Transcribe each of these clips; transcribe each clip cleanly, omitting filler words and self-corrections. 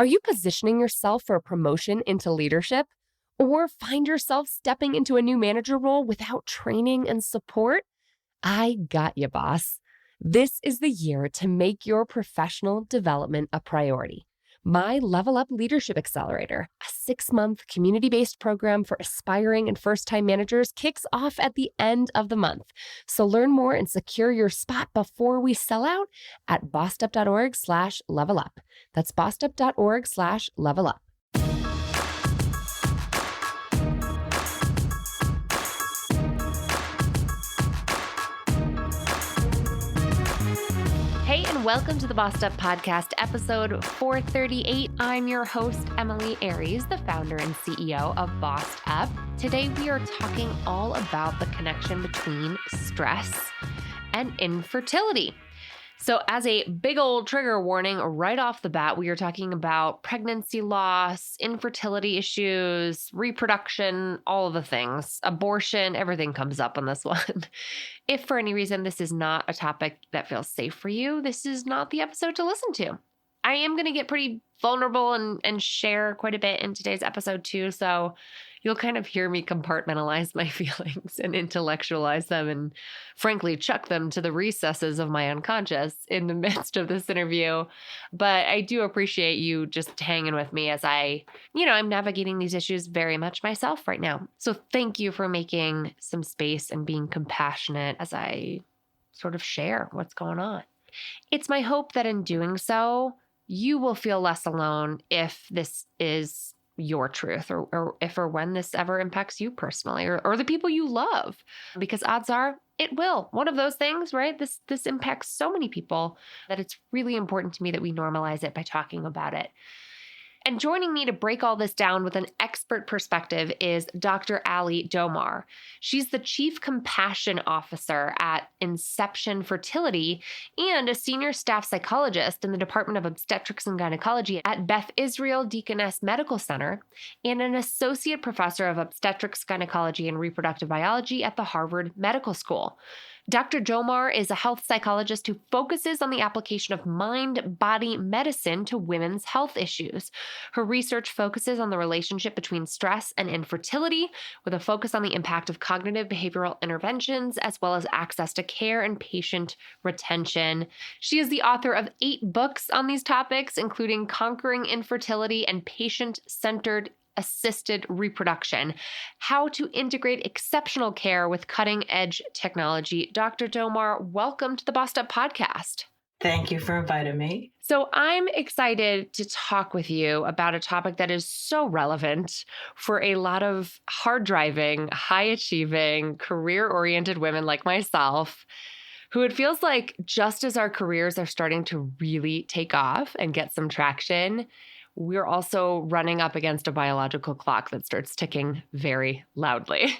Are you positioning yourself for a promotion into leadership? Or find yourself stepping into a new manager role without training and support? I got you, boss. This is the year to make your professional development a priority. My Level Up Leadership Accelerator, a 6-month community-based program for aspiring and first-time managers, kicks off at the end of the month. So learn more and secure your spot before we sell out at bossedup.org/levelup. That's bossedup.org/levelup. Hey, and welcome to the Bossed Up Podcast, episode 438. I'm your host, Emily Aries, the founder and CEO of Bossed Up. Today, we are talking all about the connection between stress and infertility. So as a big old trigger warning right off the bat, we are talking about pregnancy loss, infertility issues, reproduction, all of the things, abortion, everything comes up on this one. If for any reason this is not a topic that feels safe for you, this is not the episode to listen to. I am going to get pretty vulnerable and share quite a bit in today's episode too. So you'll kind of hear me compartmentalize my feelings and intellectualize them and frankly chuck them to the recesses of my unconscious in the midst of this interview. But I do appreciate you just hanging with me as I'm navigating these issues very much myself right now. So thank you for making some space and being compassionate as I sort of share what's going on. It's my hope that in doing so, you will feel less alone if this is your truth or if or when this ever impacts you personally or the people you love, because odds are it will. One of those things, right? This impacts so many people that it's really important to me that we normalize it by talking about it. And joining me to break all this down with an expert perspective is Dr. Ali Domar. She's the Chief Compassion Officer at Inception Fertility and a senior staff psychologist in the Department of Obstetrics and Gynecology at Beth Israel Deaconess Medical Center and an associate professor of obstetrics, gynecology, and reproductive biology at the Harvard Medical School. Dr. Domar is a health psychologist who focuses on the application of mind-body medicine to women's health issues. Her research focuses on the relationship between stress and infertility, with a focus on the impact of cognitive behavioral interventions, as well as access to care and patient retention. She is the author of 8 books on these topics, including Conquering Infertility and Patient-Centered Assisted Reproduction, How to Integrate Exceptional Care with Cutting-Edge Technology. Dr. Domar, welcome to the Bossed Up Podcast. Thank you for inviting me. So I'm excited to talk with you about a topic that is so relevant for a lot of hard-driving, high-achieving, career-oriented women like myself, who it feels like just as our careers are starting to really take off and get some traction, we're also running up against a biological clock that starts ticking very loudly.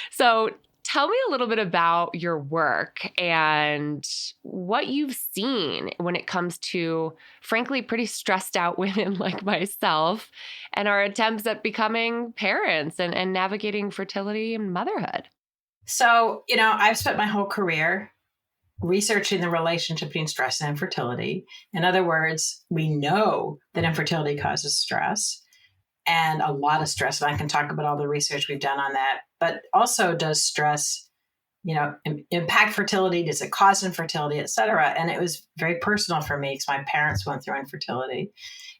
So tell me a little bit about your work and what you've seen when it comes to, frankly, pretty stressed out women like myself and our attempts at becoming parents and navigating fertility and motherhood. So, I've spent my whole career researching the relationship between stress and infertility. In other words, we know that infertility causes stress and a lot of stress. And I can talk about all the research we've done on that. But also, does stress, impact fertility? Does it cause infertility, et cetera? And it was very personal for me because my parents went through infertility.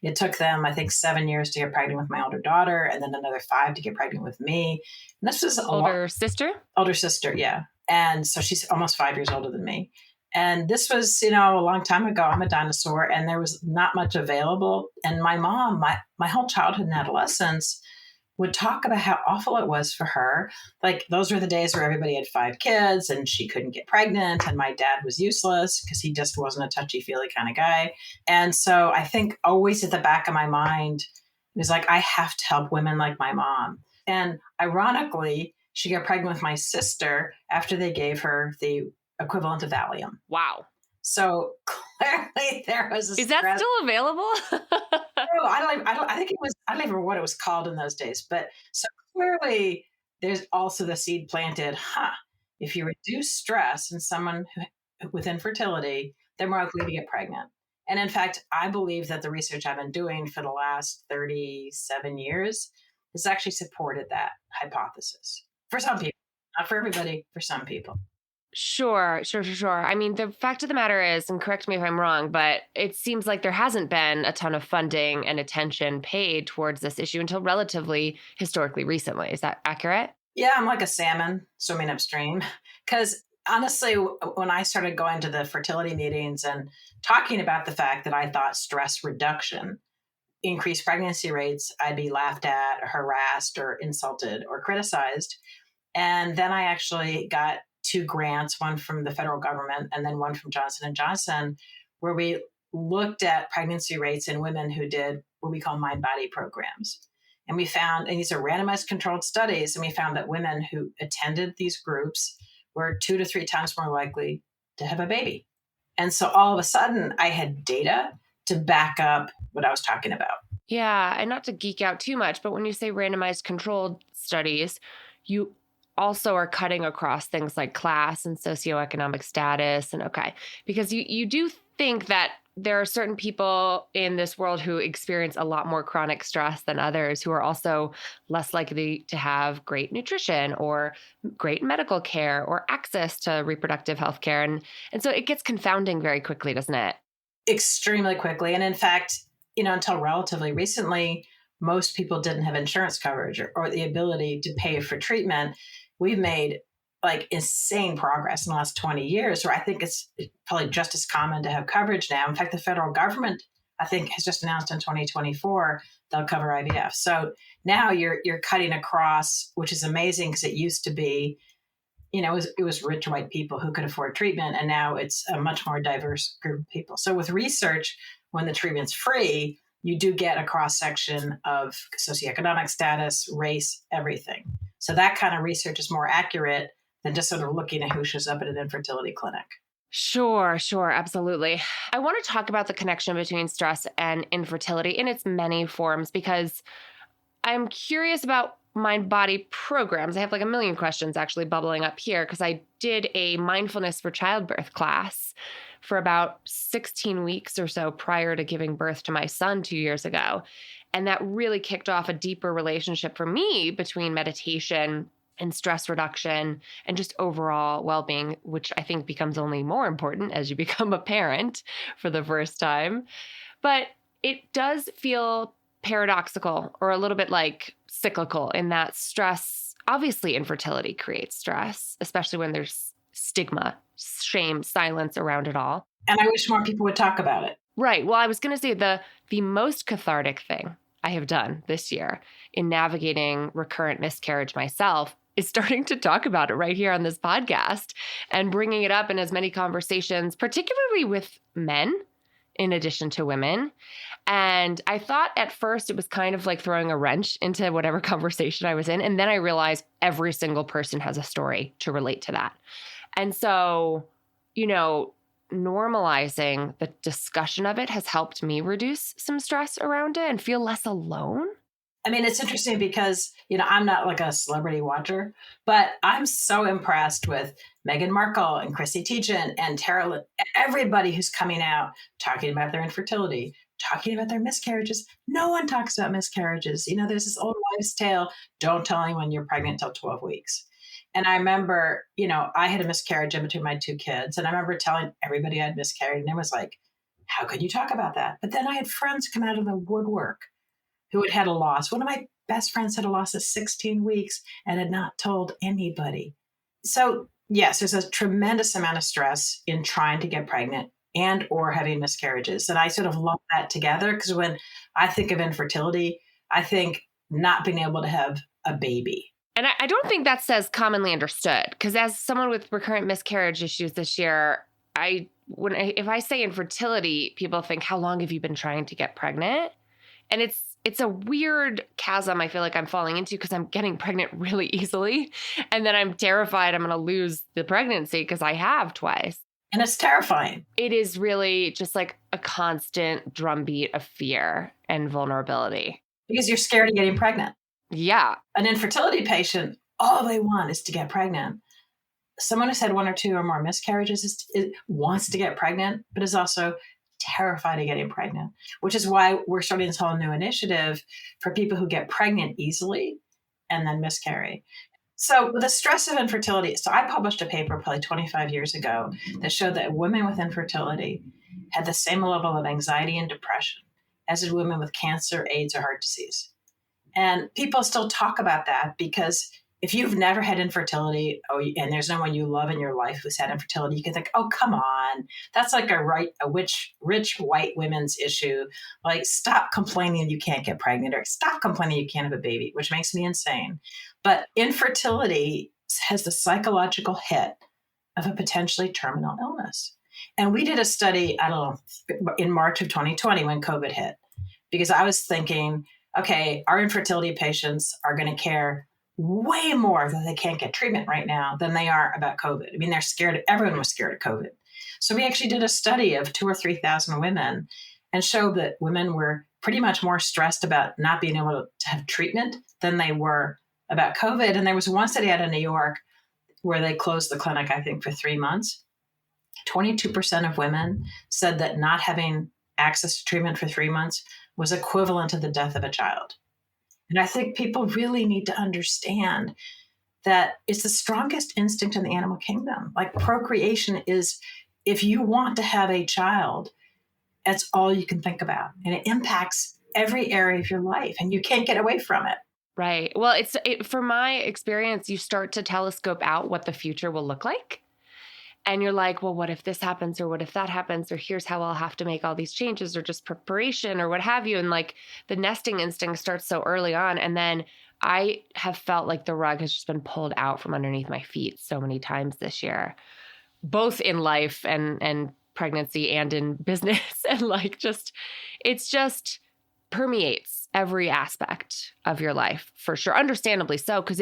It took them, I think, 7 years to get pregnant with my older daughter and then another 5 to get pregnant with me. And this was older sister? Older sister, yeah. And so she's almost 5 years older than me. And this was, a long time ago. I'm a dinosaur and there was not much available. And my mom, my whole childhood and adolescence would talk about how awful it was for her. Like those were the days where everybody had 5 kids and she couldn't get pregnant. And my dad was useless because he just wasn't a touchy-feely kind of guy. And so I think always at the back of my mind, it was like, I have to help women like my mom. And ironically, she got pregnant with my sister after they gave her the equivalent of Valium. Wow. So clearly there was a Is that still available? I think it was, I don't even remember what it was called in those days. But so clearly there's also the seed planted, if you reduce stress in someone with infertility, they're more likely to get pregnant. And in fact, I believe that the research I've been doing for the last 37 years has actually supported that hypothesis for some people, not for everybody, for some people. Sure. I mean, the fact of the matter is, and correct me if I'm wrong, but it seems like there hasn't been a ton of funding and attention paid towards this issue until relatively historically recently. Is that accurate? Yeah, I'm like a salmon swimming upstream. Because honestly, when I started going to the fertility meetings and talking about the fact that I thought stress reduction increased pregnancy rates, I'd be laughed at, harassed, or insulted, or criticized. And then I actually got 2 grants, one from the federal government and then one from Johnson & Johnson, where we looked at pregnancy rates in women who did what we call mind-body programs. And we found, and these are randomized controlled studies, and we found that women who attended these groups were 2 to 3 times more likely to have a baby. And so all of a sudden, I had data to back up what I was talking about. Yeah. And not to geek out too much, but when you say randomized controlled studies, you also are cutting across things like class and socioeconomic status. And okay, because you do think that there are certain people in this world who experience a lot more chronic stress than others, who are also less likely to have great nutrition or great medical care or access to reproductive health care. And so it gets confounding very quickly, doesn't it? Extremely quickly. And in fact, until relatively recently, most people didn't have insurance coverage or the ability to pay for treatment. We've made like insane progress in the last 20 years, where I think it's probably just as common to have coverage now. In fact, the federal government, I think, has just announced in 2024 they'll cover IVF. So now you're cutting across, which is amazing, because it used to be, it was rich white people who could afford treatment, and now it's a much more diverse group of people. So with research, when the treatment's free, you do get a cross section of socioeconomic status, race, everything. So that kind of research is more accurate than just sort of looking at who shows up at an infertility clinic. Sure, absolutely. I want to talk about the connection between stress and infertility in its many forms, because I'm curious about mind-body programs. I have like a million questions actually bubbling up here, because I did a mindfulness for childbirth class for about 16 weeks or so prior to giving birth to my son 2 years ago. And that really kicked off a deeper relationship for me between meditation and stress reduction and just overall well-being, which I think becomes only more important as you become a parent for the first time. But it does feel paradoxical, or a little bit like cyclical, in that stress, obviously infertility creates stress, especially when there's stigma, shame, silence around it all. And I wish more people would talk about it. Right. Well, I was going to say the most cathartic thing I have done this year in navigating recurrent miscarriage myself is starting to talk about it right here on this podcast and bringing it up in as many conversations, particularly with men in addition to women. And I thought at first it was kind of like throwing a wrench into whatever conversation I was in. And then I realized every single person has a story to relate to that. And so, normalizing the discussion of it has helped me reduce some stress around it and feel less alone. I mean, it's interesting because, I'm not like a celebrity watcher, but I'm so impressed with Meghan Markle and Chrissy Teigen and Tara, everybody who's coming out talking about their infertility, talking about their miscarriages. No one talks about miscarriages. There's this old wives' tale, don't tell anyone you're pregnant till 12 weeks. And I remember, I had a miscarriage in between my 2 kids. And I remember telling everybody I'd miscarried. And it was like, how could you talk about that? But then I had friends come out of the woodwork who had a loss. One of my best friends had a loss at 16 weeks and had not told anybody. So yes, there's a tremendous amount of stress in trying to get pregnant and or having miscarriages. And I sort of lump that together, because when I think of infertility, I think not being able to have a baby. And I don't think that's as commonly understood, because as someone with recurrent miscarriage issues this year, if I say infertility, people think, how long have you been trying to get pregnant? And it's a weird chasm I feel like I'm falling into, because I'm getting pregnant really easily. And then I'm terrified I'm going to lose the pregnancy because I have twice. And it's terrifying. It is really just like a constant drumbeat of fear and vulnerability. Because you're scared of getting pregnant. Yeah. An infertility patient, all they want is to get pregnant. Someone who's had 1 or 2 or more miscarriages wants to get pregnant, but is also terrified of getting pregnant, which is why we're starting this whole new initiative for people who get pregnant easily and then miscarry. So the stress of infertility. So I published a paper probably 25 years ago that showed that women with infertility had the same level of anxiety and depression as did women with cancer, AIDS, or heart disease. And people still talk about that because if you've never had infertility and there's no one you love in your life who's had infertility, you can think, oh, come on. That's like a rich white women's issue. Like, stop complaining you can't get pregnant or stop complaining you can't have a baby, which makes me insane. But infertility has the psychological hit of a potentially terminal illness. And we did a study, I don't know, in March of 2020 when COVID hit, because I was thinking, okay, our infertility patients are going to care way more that they can't get treatment right now than they are about COVID. I mean, they're scared. Everyone was scared of COVID. So we actually did a study of 2,000 or 3,000 women and showed that women were pretty much more stressed about not being able to have treatment than they were about COVID. And there was one study out of New York where they closed the clinic, I think, for 3 months. 22% of women said that not having access to treatment for 3 months was equivalent to the death of a child. And I think people really need to understand that it's the strongest instinct in the animal kingdom. Like, procreation is, if you want to have a child, that's all you can think about. And it impacts every area of your life and you can't get away from it. Right. Well, from my experience, you start to telescope out what the future will look like. And you're like, well, what if this happens or what if that happens or here's how I'll have to make all these changes or just preparation or what have you. And like the nesting instinct starts so early on. And then I have felt like the rug has just been pulled out from underneath my feet so many times this year, both in life and pregnancy and in business. And like it's just permeates every aspect of your life for sure. Understandably so, because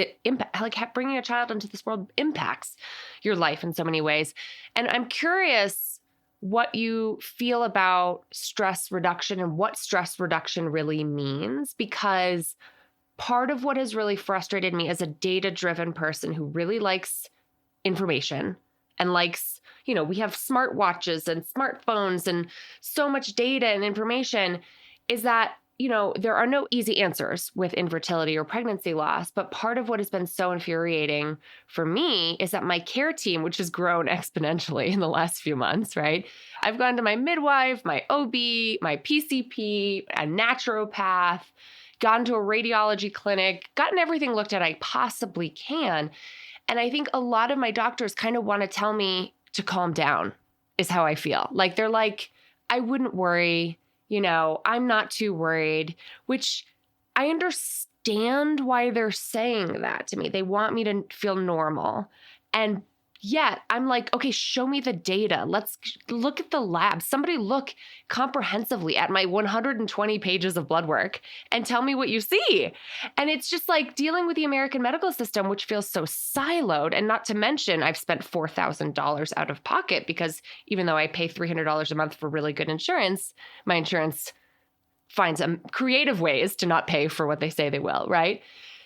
bringing a child into this world impacts your life in so many ways. And I'm curious what you feel about stress reduction and what stress reduction really means, because part of what has really frustrated me as a data-driven person who really likes information and likes, we have smartwatches and smartphones and so much data and information, is that, there are no easy answers with infertility or pregnancy loss. But part of what has been so infuriating for me is that my care team, which has grown exponentially in the last few months, right? I've gone to my midwife, my OB, my PCP, a naturopath, gone to a radiology clinic, gotten everything looked at I possibly can. And I think a lot of my doctors kind of want to tell me to calm down, is how I feel. Like, they're like, I wouldn't worry. I'm not too worried, which I understand why they're saying that to me. They want me to feel normal. And yet I'm like, okay, show me the data. Let's look at the lab. Somebody look comprehensively at my 120 pages of blood work and tell me what you see. And it's just like dealing with the American medical system, which feels so siloed. And not to mention, I've spent $4,000 out of pocket because even though I pay $300 a month for really good insurance, my insurance finds creative ways to not pay for what they say they will, right?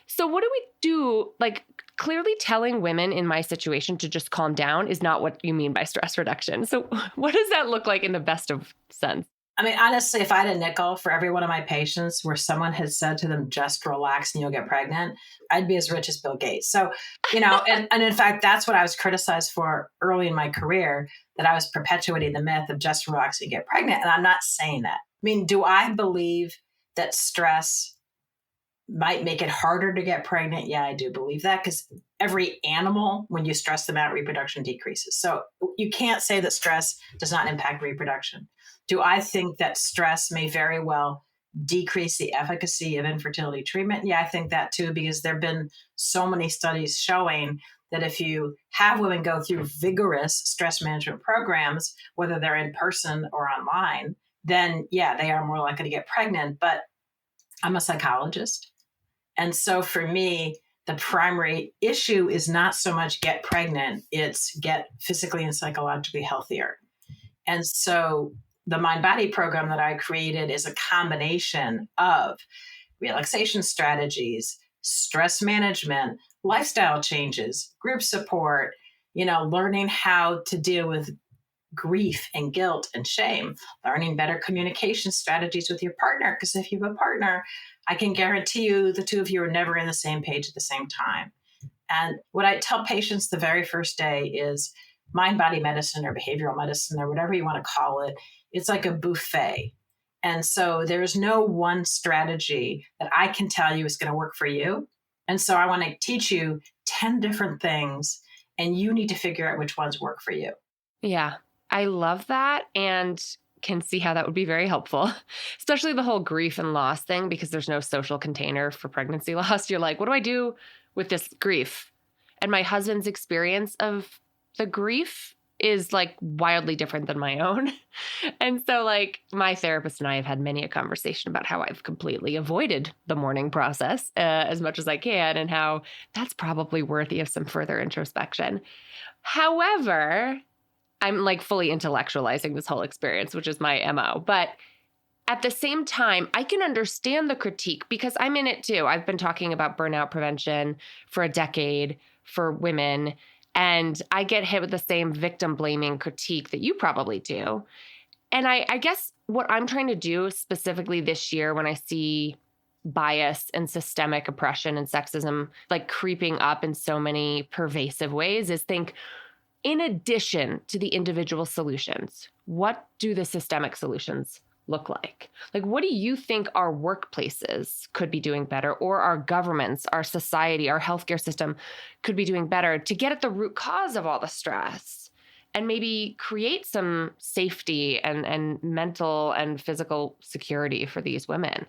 So what do we do? Like, clearly telling women in my situation to just calm down is not what you mean by stress reduction. So what does that look like in the best of sense? I mean, honestly, if I had a nickel for every one of my patients where someone had said to them, just relax and you'll get pregnant, I'd be as rich as Bill Gates. So, and in fact, that's what I was criticized for early in my career, that I was perpetuating the myth of just relax and get pregnant. And I'm not saying that. I mean, do I believe that stress might make it harder to get pregnant? Yeah, I do believe that, because every animal, when you stress them out, reproduction decreases. So you can't say that stress does not impact reproduction. Do I think that stress may very well decrease the efficacy of infertility treatment? Yeah, I think that too, because there have been so many studies showing that if you have women go through vigorous stress management programs, whether they're in person or online, then yeah, they are more likely to get pregnant. But I'm a psychologist. And so for me, the primary issue is not so much get pregnant, it's get physically and psychologically healthier. And so the Mind Body program that I created is a combination of relaxation strategies, stress management, lifestyle changes, group support, learning how to deal with grief and guilt and shame, learning better communication strategies with your partner. Because if you have a partner, I can guarantee you the two of you are never in the same page at the same time. And what I tell patients the very first day is mind body medicine or behavioral medicine or whatever you want to call it. It's like a buffet. And so there's no one strategy that I can tell you is going to work for you. And so I want to teach you 10 different things, and you need to figure out which ones work for you. Yeah, I love that and can see how that would be very helpful, especially the whole grief and loss thing, because there's no social container for pregnancy loss. You're like, what do I do with this grief? And my husband's experience of the grief is like wildly different than my own. And so like my therapist and I have had many a conversation about how I've completely avoided the mourning process as much as I can, and how that's probably worthy of some further introspection. However, I'm like fully intellectualizing this whole experience, which is my MO. But at the same time, I can understand the critique because I'm in it too. I've been talking about burnout prevention for a decade for women, and I get hit with the same victim blaming critique that you probably do. And I guess what I'm trying to do specifically this year when I see bias and systemic oppression and sexism like creeping up in so many pervasive ways is think, in addition to the individual solutions, what do the systemic solutions look like? Like, what do you think our workplaces could be doing better, or our governments, our society, our healthcare system could be doing better to get at the root cause of all the stress and maybe create some safety and mental and physical security for these women?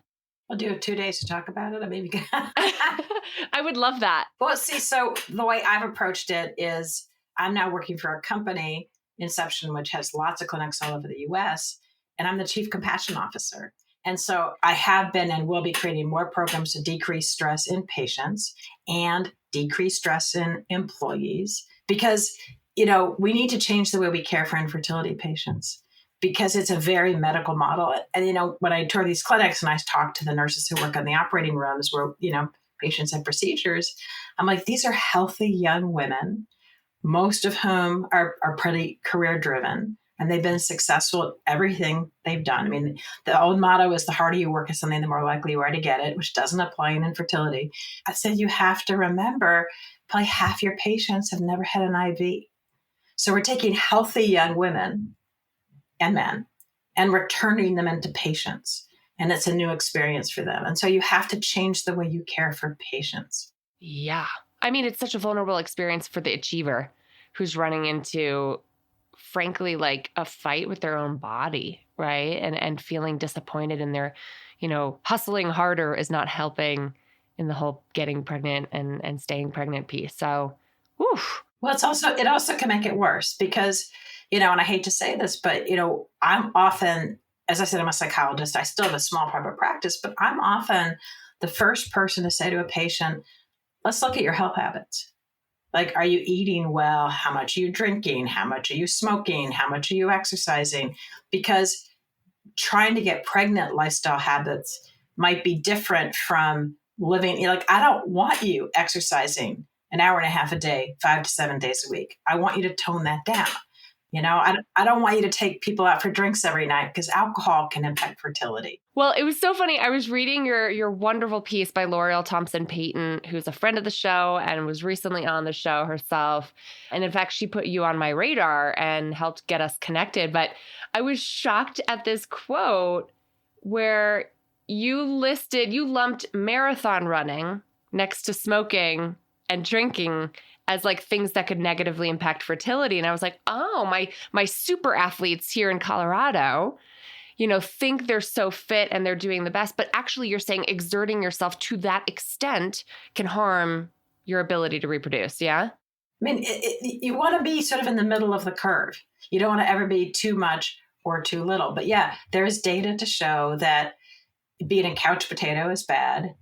I'll do 2 days to talk about it. I maybe I would love that. Well, see, so the way I've approached it is I'm now working for a company, Inception, which has lots of clinics all over the US, and I'm the chief compassion officer. And so I have been and will be creating more programs to decrease stress in patients and decrease stress in employees, because, we need to change the way we care for infertility patients, because it's a very medical model. And, when I tour these clinics and I talk to the nurses who work in the operating rooms where, patients have procedures, I'm like, these are healthy young women, most of whom are pretty career driven, and they've been successful at everything they've done. I mean, the old motto is the harder you work at something, the more likely you are to get it, which doesn't apply in infertility. I said, you have to remember, probably half your patients have never had an IV. So we're taking healthy young women and men and we're turning them into patients. And it's a new experience for them. And so you have to change the way you care for patients. Yeah. I mean, it's such a vulnerable experience for the achiever who's running into, frankly, like a fight with their own body, right? And feeling disappointed in their, hustling harder is not helping in the whole getting pregnant and staying pregnant piece. So, woof. Well, it also can make it worse because, and I hate to say this, but, I'm often, as I said, I'm a psychologist. I still have a small private practice, but I'm often the first person to say to a patient, let's look at your health habits. Like, are you eating well? How much are you drinking? How much are you smoking? How much are you exercising? Because trying to get pregnant lifestyle habits might be different from living. Like, I don't want you exercising an hour and a half a day, 5 to 7 days a week. I want you to tone that down. I don't want you to take people out for drinks every night because alcohol can impact fertility. Well, it was so funny. I was reading your wonderful piece by L'Oreal Thompson Payton, who's a friend of the show and was recently on the show herself. And in fact, she put you on my radar and helped get us connected. But I was shocked at this quote where you lumped marathon running next to smoking and drinking as like things that could negatively impact fertility. And I was like, oh, my super athletes here in Colorado, think they're so fit and they're doing the best. But actually you're saying exerting yourself to that extent can harm your ability to reproduce. Yeah. I mean, you want to be sort of in the middle of the curve. You don't want to ever be too much or too little. But yeah, there is data to show that being a couch potato is bad,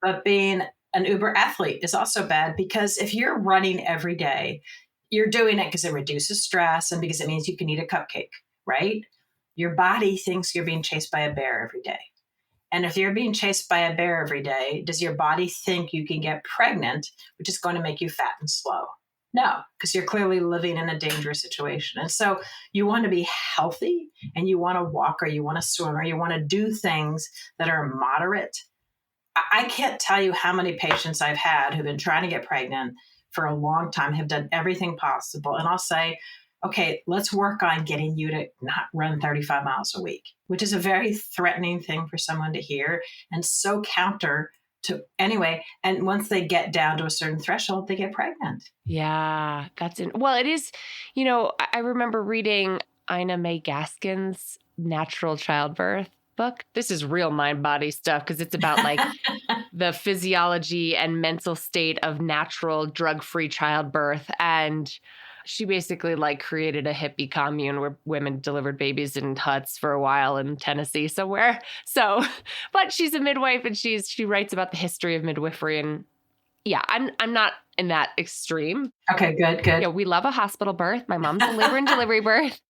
but being an uber athlete is also bad, because if you're running every day, you're doing it because it reduces stress and because it means you can eat a cupcake, right? Your body thinks you're being chased by a bear every day. And if you're being chased by a bear every day, does your body think you can get pregnant, which is going to make you fat and slow? No, because you're clearly living in a dangerous situation. And so you want to be healthy and you want to walk or you want to swim or you want to do things that are moderate. I can't tell you how many patients I've had who've been trying to get pregnant for a long time, have done everything possible. And I'll say, okay, let's work on getting you to not run 35 miles a week, which is a very threatening thing for someone to hear and so counter to anyway. And once they get down to a certain threshold, they get pregnant. Yeah, well, it is, I remember reading Ina May Gaskin's Natural Childbirth book. This is real mind body stuff because it's about like the physiology and mental state of natural drug-free childbirth. And she basically like created a hippie commune where women delivered babies in huts for a while in Tennessee somewhere. So, but she's a midwife and she writes about the history of midwifery. And yeah, I'm not in that extreme. Okay, good. Yeah, we love a hospital birth. My mom's a labor and delivery birth.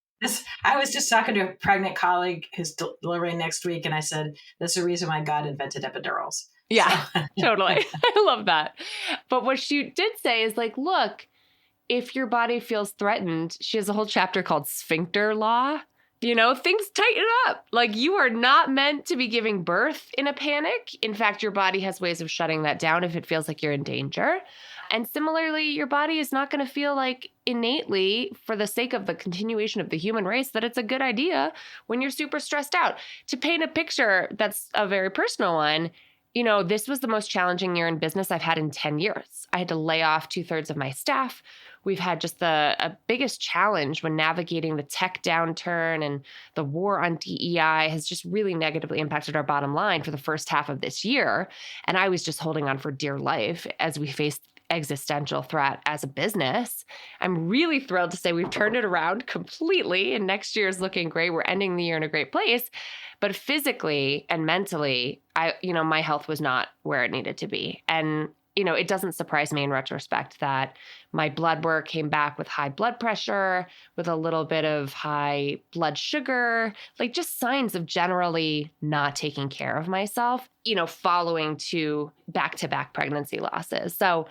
I was just talking to a pregnant colleague who's delivering next week, and I said, "That's the reason why God invented epidurals." Yeah, so. Totally. I love that. But what she did say is like, look, if your body feels threatened, she has a whole chapter called Sphincter Law. Things tighten up. Like you are not meant to be giving birth in a panic. In fact, your body has ways of shutting that down if it feels like you're in danger. And similarly, your body is not going to feel like innately, for the sake of the continuation of the human race, that it's a good idea when you're super stressed out. To paint a picture that's a very personal one, this was the most challenging year in business I've had in 10 years. I had to lay off 2/3 of my staff. We've had just a biggest challenge when navigating the tech downturn, and the war on DEI has just really negatively impacted our bottom line for the first half of this year. And I was just holding on for dear life as we faced existential threat as a business. I'm really thrilled to say we've turned it around completely, and next year is looking great. We're ending the year in a great place. But physically and mentally, my health was not where it needed to be. And it doesn't surprise me in retrospect that my blood work came back with high blood pressure, with a little bit of high blood sugar, like just signs of generally not taking care of myself, following to back-to-back pregnancy losses. So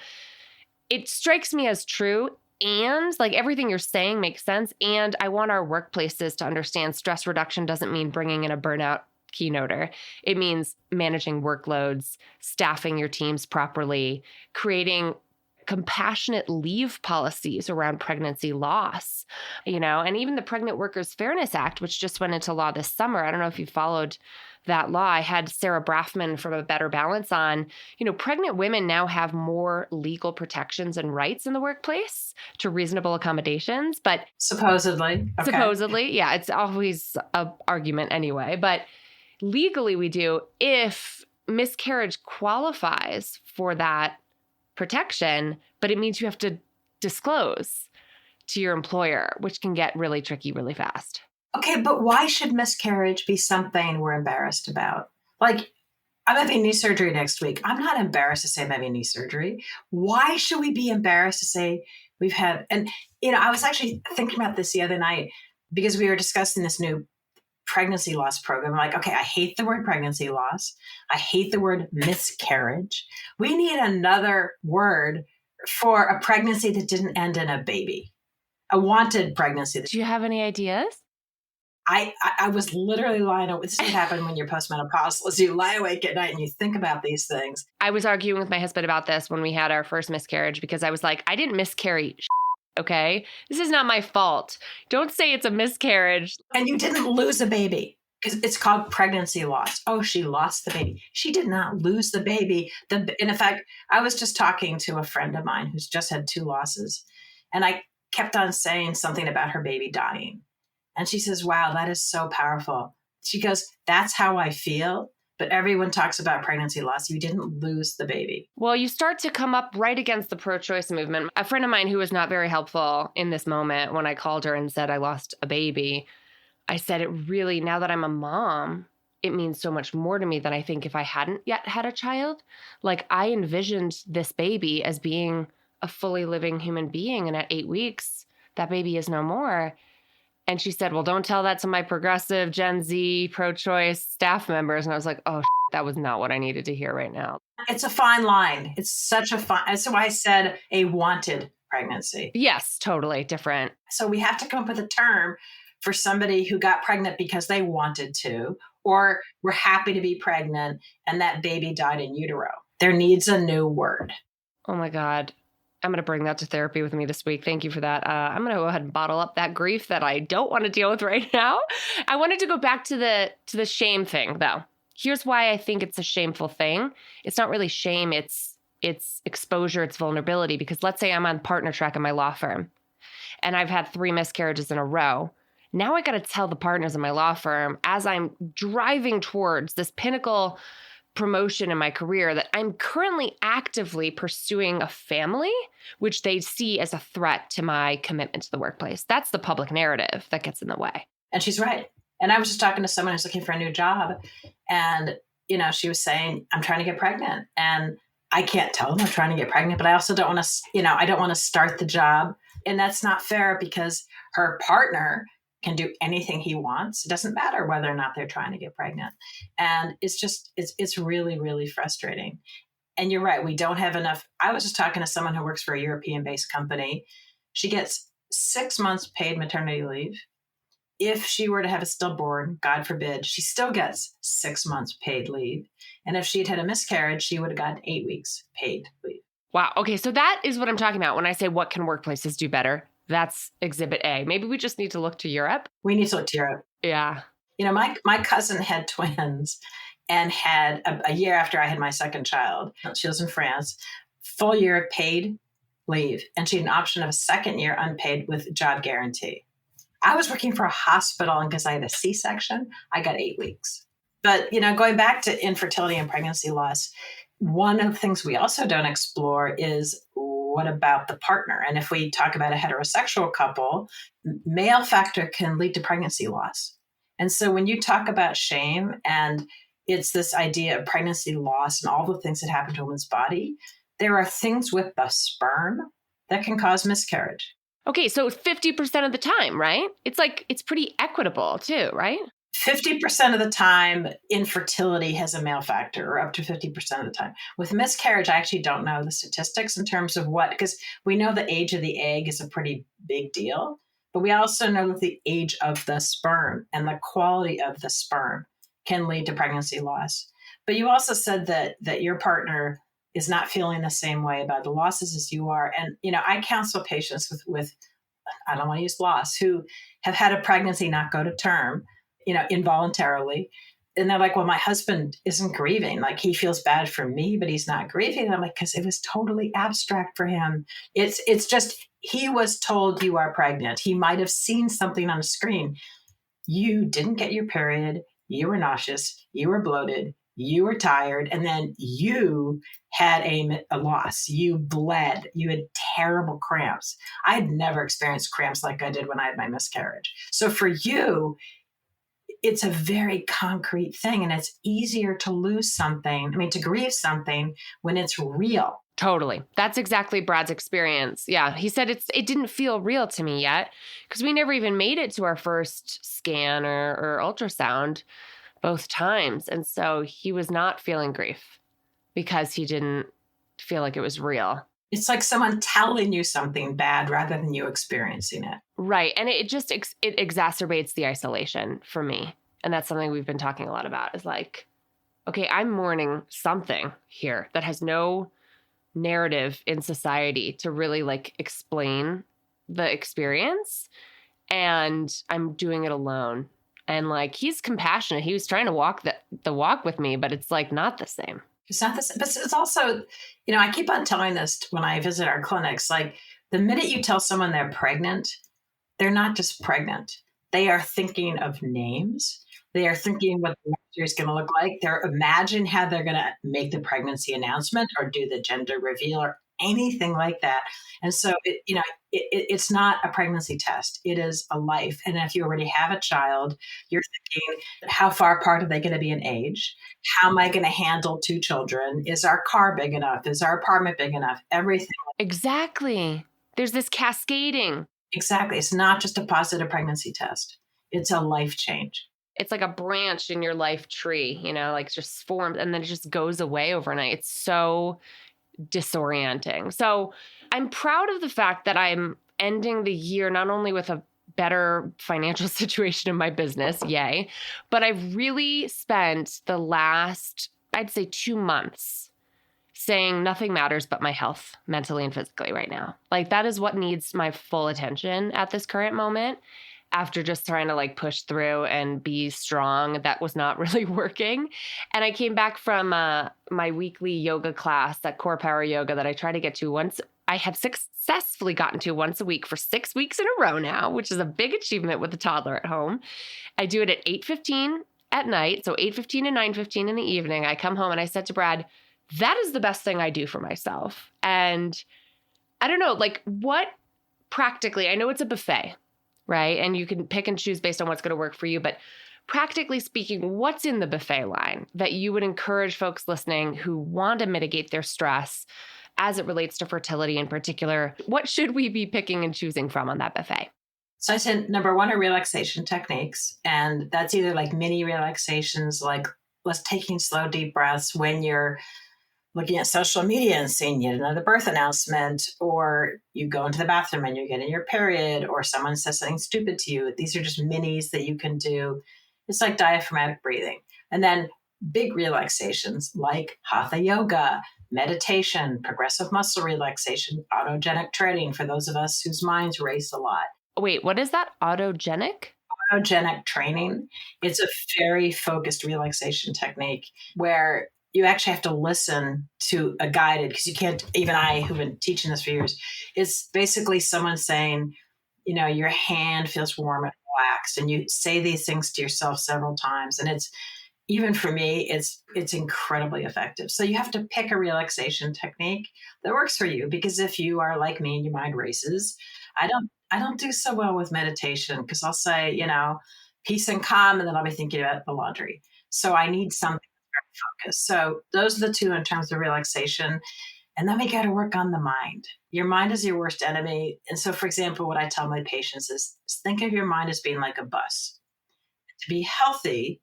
it strikes me as true. And like everything you're saying makes sense. And I want our workplaces to understand stress reduction doesn't mean bringing in a burnout keynoter. It means managing workloads, staffing your teams properly, creating compassionate leave policies around pregnancy loss, and even the Pregnant Workers Fairness Act, which just went into law this summer. I don't know if you followed that law. I had Sarah Braffman from A Better Balance on. Pregnant women now have more legal protections and rights in the workplace to reasonable accommodations, but supposedly, yeah, it's always an argument anyway, but legally we do if miscarriage qualifies for that protection, but it means you have to disclose to your employer, which can get really tricky really fast. Okay, but why should miscarriage be something we're embarrassed about? Like, I'm having knee surgery next week. I'm not embarrassed to say I'm having knee surgery. Why should we be embarrassed to say we've had, and I was actually thinking about this the other night because we were discussing this new pregnancy loss program. I'm like, okay, I hate the word pregnancy loss. I hate the word miscarriage. We need another word for a pregnancy that didn't end in a baby, a wanted pregnancy. Do you have any ideas? I was literally lying awake. This is what happened when you're postmenopausal. You lie awake at night and you think about these things. I was arguing with my husband about this when we had our first miscarriage because I was like, I didn't miscarry. Okay, this is not my fault. Don't say it's a miscarriage. And you didn't lose a baby because it's called pregnancy loss. Oh, she lost the baby. She did not lose the baby. In fact, I was just talking to a friend of mine who's just had 2 losses. And I kept on saying something about her baby dying. And she says, wow, that is so powerful. She goes, that's how I feel. But everyone talks about pregnancy loss. You didn't lose the baby. Well, you start to come up right against the pro-choice movement. A friend of mine who was not very helpful in this moment, when I called her and said I lost a baby, I said, it really, now that I'm a mom, it means so much more to me than I think if I hadn't yet had a child. Like I envisioned this baby as being a fully living human being. And at 8 weeks, that baby is no more. And she said, well, don't tell that to my progressive Gen Z pro-choice staff members. And I was like, oh, that was not what I needed to hear right now. It's a fine line. It's such a fine, that's why I said a wanted pregnancy. Yes, totally different. So we have to come up with a term for somebody who got pregnant because they wanted to, or were happy to be pregnant and that baby died in utero. There needs a new word. Oh my God. I'm going to bring that to therapy with me this week. Thank you for that. I'm going to go ahead and bottle up that grief that I don't want to deal with right now. I wanted to go back to the shame thing, though. Here's why I think it's a shameful thing. It's not really shame. It's exposure. It's vulnerability. Because let's say I'm on partner track in my law firm and I've had 3 miscarriages in a row. Now I got to tell the partners in my law firm as I'm driving towards this pinnacle promotion in my career that I'm currently actively pursuing a family, which they see as a threat to my commitment to the workplace. That's the public narrative that gets in the way. And she's right. And I was just talking to someone who's looking for a new job. And, she was saying, I'm trying to get pregnant. And I can't tell them I'm trying to get pregnant, but I also don't want to, I don't want to start the job. And that's not fair because her partner can do anything he wants. It doesn't matter whether or not they're trying to get pregnant. And it's really, really frustrating. And you're right. We don't have enough. I was just talking to someone who works for a European-based company. She gets 6 months paid maternity leave. If she were to have a stillborn, God forbid, she still gets 6 months paid leave. And if she'd had a miscarriage, she would have gotten 8 weeks paid leave. Wow. Okay. So that is what I'm talking about when I say, what can workplaces do better? That's exhibit A. Maybe we just need to look to Europe. We need to look to Europe. Yeah. My cousin had twins and had a year after I had my second child. She was in France, full year of paid leave. And she had an option of a second year unpaid with job guarantee. I was working for a hospital, and because I had a C-section, I got 8 weeks. But, going back to infertility and pregnancy loss, one of the things we also don't explore is what about the partner? And if we talk about a heterosexual couple, male factor can lead to pregnancy loss. And so when you talk about shame and it's this idea of pregnancy loss and all the things that happen to a woman's body, there are things with the sperm that can cause miscarriage. Okay, so 50% of the time, right? It's pretty equitable too, right? 50% of the time, infertility has a male factor, or up to 50% of the time. With miscarriage, I actually don't know the statistics in terms of because we know the age of the egg is a pretty big deal, but we also know that the age of the sperm and the quality of the sperm can lead to pregnancy loss. But you also said that your partner is not feeling the same way about the losses as you are. And, I counsel patients with I don't want to use loss, who have had a pregnancy not go to term, involuntarily. And they're like, well, my husband isn't grieving. Like, he feels bad for me, but he's not grieving. And I'm like, because it was totally abstract for him. It's just, he was told you are pregnant. He might have seen something on a screen. You didn't get your period. You were nauseous. You were bloated. You were tired. And then you had a loss. You bled. You had terrible cramps. I had never experienced cramps like I did when I had my miscarriage. So for you, it's a very concrete thing, and it's easier to lose something. To grieve something when it's real. Totally. That's exactly Brad's experience. Yeah. He said it didn't feel real to me yet because we never even made it to our first scan or ultrasound both times. And so he was not feeling grief because he didn't feel like it was real. It's like someone telling you something bad rather than you experiencing it. Right. And it just it exacerbates the isolation for me. And that's something we've been talking a lot about is like, okay, I'm mourning something here that has no narrative in society to really explain the experience. And I'm doing it alone. And he's compassionate. He was trying to walk the walk with me, but it's not the same. It's not the same. But it's also, I keep on telling this when I visit our clinics, the minute you tell someone they're pregnant, they're not just pregnant. They are thinking of names. They are thinking what the next year is going to look like. They're imagine how they're going to make the pregnancy announcement or do the gender reveal or anything like that. And so, it's not a pregnancy test. It is a life. And if you already have a child, you're thinking, how far apart are they going to be in age? How am I going to handle 2 children? Is our car big enough? Is our apartment big enough? Everything. Exactly. There's this cascading. Exactly. It's not just a positive pregnancy test. It's a life change. It's like a branch in your life tree, just formed and then it just goes away overnight. It's so disorienting. So I'm proud of the fact that I'm ending the year not only with a better financial situation in my business, yay, but I've really spent the last, I'd say 2 months saying nothing matters but my health, mentally and physically right now. Like that is what needs my full attention at this current moment. After just trying to like push through and be strong, that was not really working. And I came back from my weekly yoga class, that core power yoga that I try to get to once. I have successfully gotten to once a week for 6 weeks in a row now, which is a big achievement with a toddler at home. I do it at 8:15 at night. So 8:15 and 9:15 in the evening. I come home and I said to Brad, that is the best thing I do for myself. And I don't know, like what practically, I know it's a buffet, right? And you can pick and choose based on what's going to work for you. But practically speaking, what's in the buffet line that you would encourage folks listening who want to mitigate their stress as it relates to fertility in particular? What should we be picking and choosing from on that buffet? So I said, number one are relaxation techniques. And that's either like mini relaxations, like let's taking slow, deep breaths when you're looking at social media and seeing yet another birth announcement, or you go into the bathroom and you're getting your period, or someone says something stupid to you. These are just minis that you can do. It's like diaphragmatic breathing. And then big relaxations like hatha yoga, meditation, progressive muscle relaxation, autogenic training for those of us whose minds race a lot. Wait, what is that? Autogenic? Autogenic training. It's a very focused relaxation technique where you actually have to listen to a guided, because you can't, even I who've been teaching this for years, it's basically someone saying, you know, your hand feels warm and relaxed, and you say these things to yourself several times. And it's, even for me, it's incredibly effective. So you have to pick a relaxation technique that works for you, because if you are like me and your mind races, I don't do so well with meditation, because I'll say, you know, peace and calm, and then I'll be thinking about the laundry. So I need something focus. So those are the two in terms of relaxation. And then we got to work on the mind. Your mind is your worst enemy. And so, for example, what I tell my patients is think of your mind as being like a bus. To be healthy,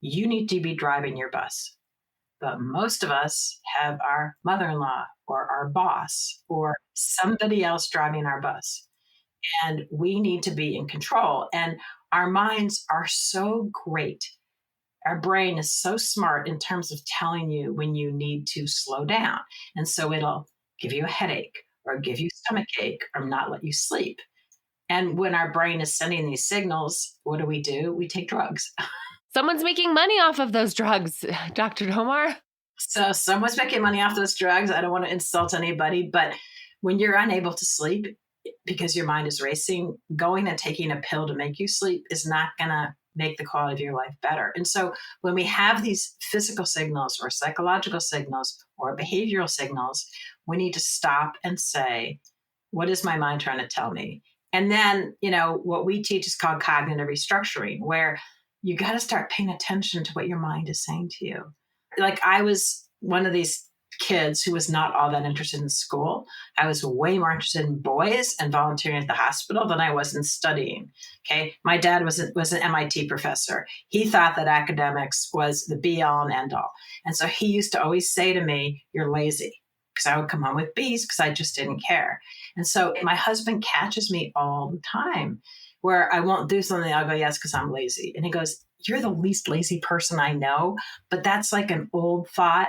you need to be driving your bus. But most of us have our mother-in-law or our boss or somebody else driving our bus. And we need to be in control. And our minds are so great. Our brain is so smart in terms of telling you when you need to slow down. And so it'll give you a headache or give you stomach ache or not let you sleep. And when our brain is sending these signals, what do? We take drugs. Someone's making money off of those drugs, Dr. Domar. So someone's making money off those drugs. I don't want to insult anybody, but when you're unable to sleep because your mind is racing, going and taking a pill to make you sleep is not going to make the quality of your life better. And so when we have these physical signals or psychological signals or behavioral signals, we need to stop and say, what is my mind trying to tell me? And then, you know, what we teach is called cognitive restructuring, where you got to start paying attention to what your mind is saying to you. Like I was one of these kids who was not all that interested in school. I was way more interested in boys and volunteering at the hospital than I was in studying. Okay. My dad was an MIT professor. He thought that academics was the be all and end all. And so he used to always say to me, you're lazy, because I would come home with B's because I just didn't care. And so my husband catches me all the time where I won't do something. I'll go, yes, because I'm lazy. And he goes, you're the least lazy person I know. But that's like an old thought.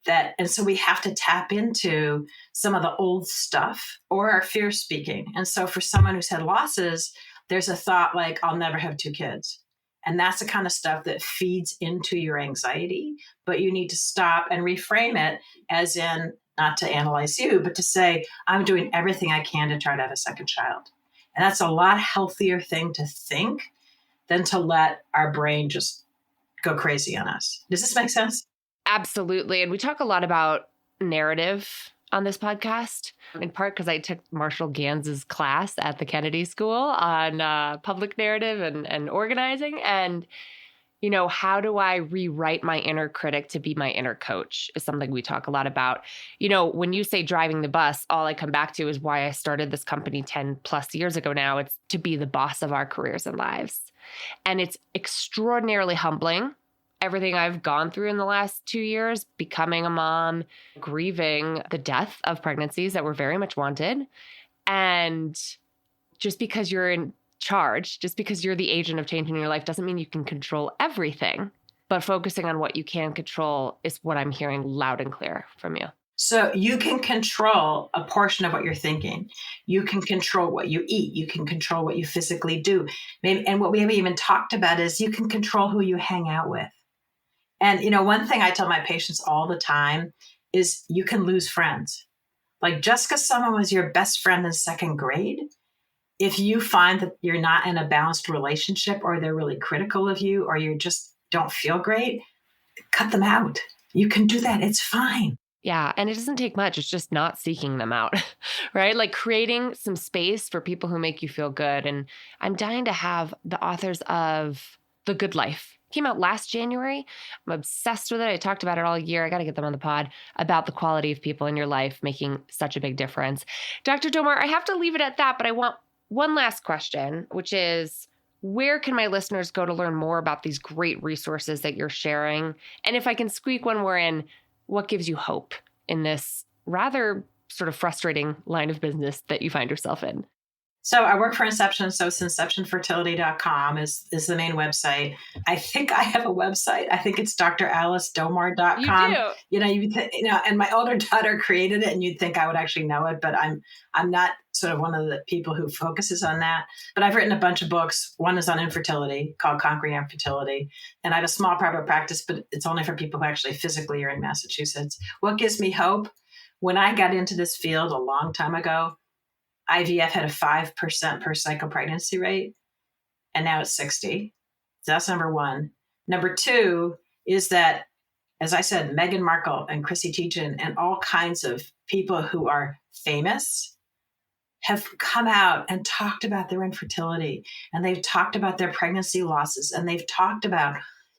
And so we have to tap into some of the old stuff or our fear speaking. And so for someone who's had losses, there's a thought like, I'll never have 2 kids. And that's the kind of stuff that feeds into your anxiety, but you need to stop and reframe it as in, not to analyze you, but to say, I'm doing everything I can to try to have a second child. And that's a lot healthier thing to think than to let our brain just go crazy on us. Does this make sense? Absolutely. And we talk a lot about narrative on this podcast, in part because I took Marshall Ganz's class at the Kennedy School on public narrative and organizing. And, you know, how do I rewrite my inner critic to be my inner coach is something we talk a lot about. You know, when you say driving the bus, all I come back to is why I started this company 10 plus years ago now. It's to be the boss of our careers and lives. And it's extraordinarily humbling everything I've gone through in the last 2 years, becoming a mom, grieving the death of pregnancies that were very much wanted. And just because you're in charge, just because you're the agent of change in your life doesn't mean you can control everything. But focusing on what you can control is what I'm hearing loud and clear from you. So you can control a portion of what you're thinking. You can control what you eat. You can control what you physically do. Maybe, and what we haven't even talked about is you can control who you hang out with. And, one thing I tell my patients all the time is you can lose friends. Like just because someone was your best friend in second grade, if you find that you're not in a balanced relationship or they're really critical of you or you just don't feel great, cut them out. You can do that. It's fine. Yeah. And it doesn't take much. It's just not seeking them out, right? Like creating some space for people who make you feel good. And I'm dying to have the authors of The Good Life. Came out last January. I'm obsessed with it. I talked about it all year. I got to get them on the pod about the quality of people in your life making such a big difference. Dr. Domar, I have to leave it at that, but I want one last question, which is, where can my listeners go to learn more about these great resources that you're sharing? And if I can squeak one more in, what gives you hope in this rather sort of frustrating line of business that you find yourself in? So I work for Inception. So it's inceptionfertility.com is the main website. I think I have a website. I think it's dralicedomar.com. You do. And my older daughter created it and you'd think I would actually know it, but I'm not sort of one of the people who focuses on that. But I've written a bunch of books. One is on infertility called Conquering Infertility. And I have a small private practice, but it's only for people who actually physically are in Massachusetts. What gives me hope? When I got into this field a long time ago, IVF had a 5% per cycle pregnancy rate, and now it's 60. So that's number one. Number two is that, as I said, Meghan Markle and Chrissy Teigen and all kinds of people who are famous have come out and talked about their infertility, and they've talked about their pregnancy losses, and they've talked about,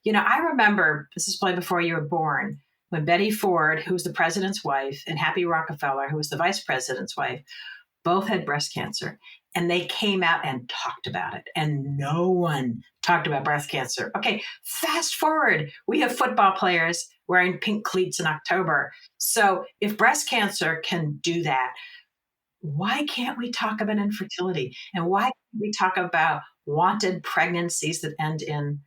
I remember, this is probably before you were born, when Betty Ford, who was the president's wife, and Happy Rockefeller, who was the vice president's wife, both had breast cancer, and they came out and talked about it, and no one talked about breast cancer. Okay, fast forward, we have football players wearing pink cleats in October. So if breast cancer can do that, why can't we talk about infertility? And why can't we talk about wanted pregnancies that end in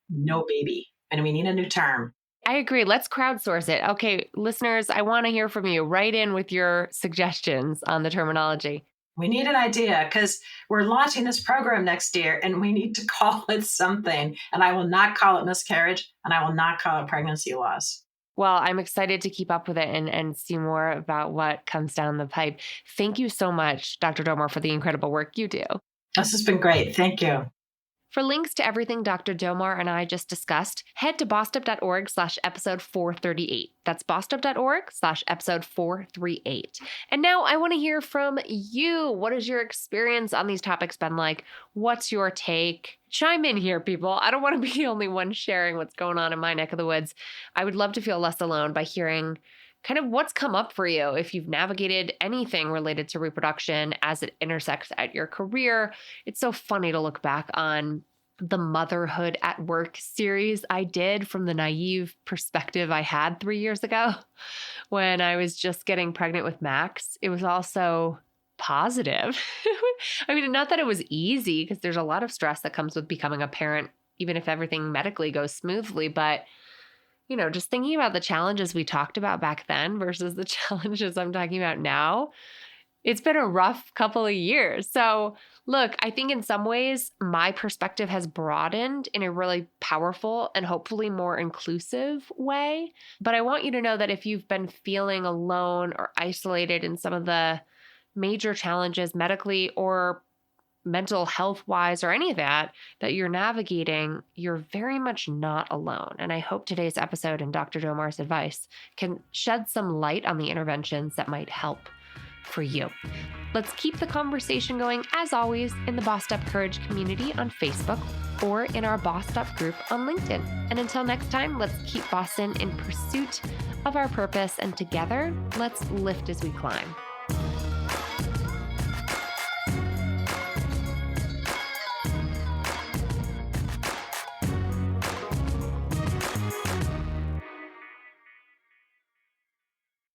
no baby? And we need a new term. I agree. Let's crowdsource it. Okay, listeners, I want to hear from you. Write in with your suggestions on the terminology. We need an idea because we're launching this program next year and we need to call it something. And I will not call it miscarriage and I will not call it pregnancy loss. Well, I'm excited to keep up with it and see more about what comes down the pipe. Thank you so much, Dr. Domar, for the incredible work you do. This has been great. Thank you. For links to everything Dr. Domar and I just discussed, head to bossedup.org/episode 438. That's bossedup.org/episode 438. And now I want to hear from you. What has your experience on these topics been like? What's your take? Chime in here, people. I don't want to be the only one sharing what's going on in my neck of the woods. I would love to feel less alone by hearing kind of what's come up for you if you've navigated anything related to reproduction as it intersects at your career. It's so funny to look back on the Motherhood at Work series I did from the naive perspective I had 3 years ago when I was just getting pregnant with Max. It was also positive. I mean, not that it was easy because there's a lot of stress that comes with becoming a parent, even if everything medically goes smoothly, but just thinking about the challenges we talked about back then versus the challenges I'm talking about now, it's been a rough couple of years. So look, I think in some ways my perspective has broadened in a really powerful and hopefully more inclusive way. But I want you to know that if you've been feeling alone or isolated in some of the major challenges medically or mental health wise or any of that you're navigating, you're very much not alone. And I hope today's episode and Dr. Domar's advice can shed some light on the interventions that might help for you. Let's keep the conversation going, as always, in the Bossed Up Courage community on Facebook or in our Bossed Up group on LinkedIn. And until next time, let's keep bossin' in pursuit of our purpose, and together, let's lift as we climb.